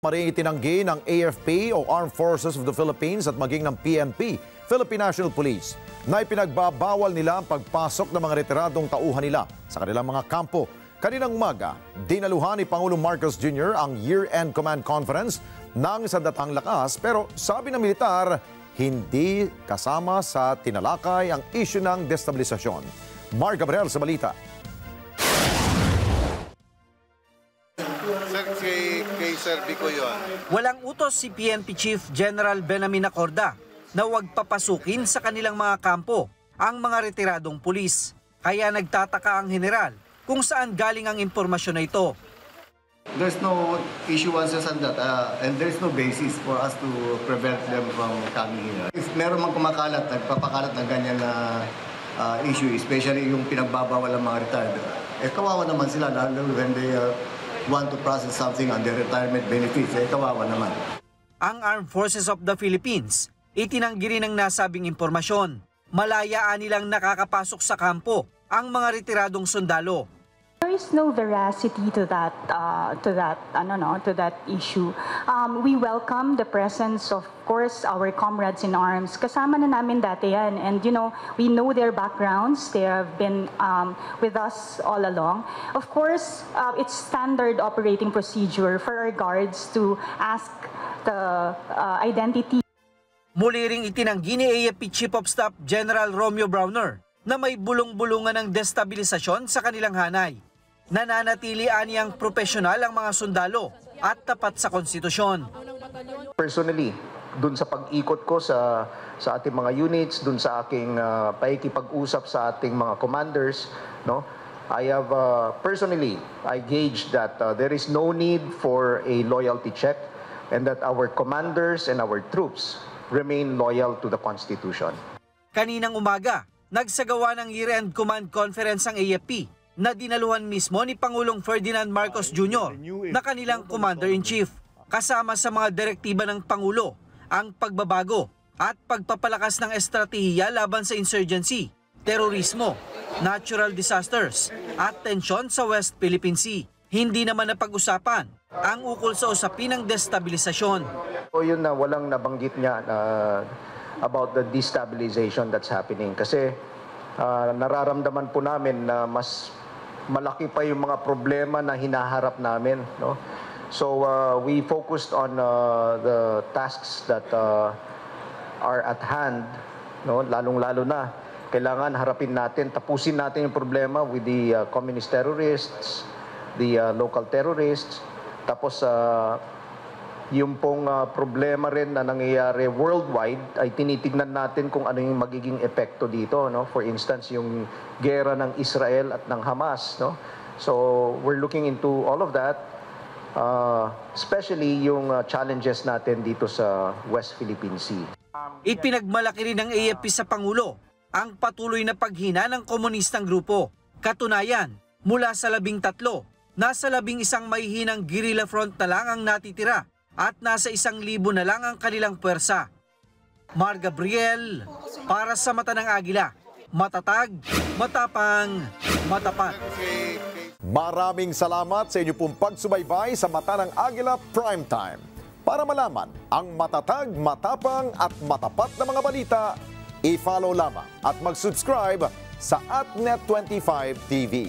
Maring itinanggi ng AFP o Armed Forces of the Philippines at maging ng PNP, Philippine National Police, na ipinagbabawal nila ang pagpasok ng mga retiradong tauhan nila sa kanilang mga kampo. Kaninang umaga, dinaluhan ni Pangulong Marcos Jr. ang Year-End Command Conference ng Sandatang Lakas, pero sabi ng militar, hindi kasama sa tinalakay ang issue ng destabilisasyon. Mark Gabriel sa balita. Kay Sir Bico yun. Walang utos si PNP Chief General Benamin Acorda na huwag papasukin sa kanilang mga kampo ang mga retiradong pulis. Kaya nagtataka ang general kung saan galing ang impormasyon na ito. There's no issuance sa Sandat and there's no basis for us to prevent them from coming here. If meron mang kumakalat, nagpapakalat ng ganyan na issue, especially yung pinagbabawal ng mga retired, kawawa naman sila lalo when they want to process something on their retirement benefits, kawawa naman. Ang Armed Forces of the Philippines, itinanggi rin ang nasabing impormasyon. Malayaan nilang nakakapasok sa kampo ang mga retiradong sundalo. There is no veracity to that issue. We welcome the presence, of course, our comrades in arms. Kasama na namin dati yan, and we know their backgrounds. They have been with us all along. Of course, it's standard operating procedure for our guards to ask the identity. Muli ring itinanggi ni AFP Chief of Staff General Romeo Browner na may bulong-bulungan ng destabilisasyon sa kanilang hanay. Nananatili aniyang profesional ang mga sundalo at tapat sa konstitusyon. Personally, dun sa pag-ikot ko sa ating mga units, dun sa aking paikipag-usap sa ating mga commanders, I have personally, I gauged that there is no need for a loyalty check and that our commanders and our troops remain loyal to the Constitution. Kaninang umaga, nagsagawa ng Year-End Command Conference ang AFP na dinaluhan mismo ni Pangulong Ferdinand Marcos Jr. na kanilang Commander-in-Chief. Kasama sa mga direktiba ng Pangulo ang pagbabago at pagpapalakas ng estratehiya laban sa insurgency, terorismo, natural disasters at tensyon sa West Philippine Sea. Hindi naman napag-usapan ang ukol sa usapin ng destabilisasyon. So yun na walang nabanggit niya about the destabilization that's happening kasi nararamdaman po namin na mas malaki pa yung mga problema na hinaharap namin. So we focused on the tasks that are at hand, lalong-lalo na kailangan harapin natin, tapusin natin yung problema with the communist terrorists, the local terrorists, tapos yung pong problema rin na nangyayari worldwide ay tinitignan natin kung ano yung magiging epekto dito. For instance, yung gera ng Israel at ng Hamas. So we're looking into all of that, especially yung challenges natin dito sa West Philippine Sea. Ipinagmalaki rin ng AFP sa Pangulo ang patuloy na paghina ng komunistang grupo. Katunayan, mula sa 13, nasa 11 may hinang guerrilla front na lang ang natitira at nasa 1,000 na lang ang kanilang puwersa. Mar Gabriel, para sa mata ng Agila, matatag, matapang, matapat. Maraming salamat sa inyo pong pagsubaybay sa Mata ng Agila Primetime. Para malaman ang matatag, matapang at matapat na mga balita, i-follow lamang at mag-subscribe sa @Net25 TV.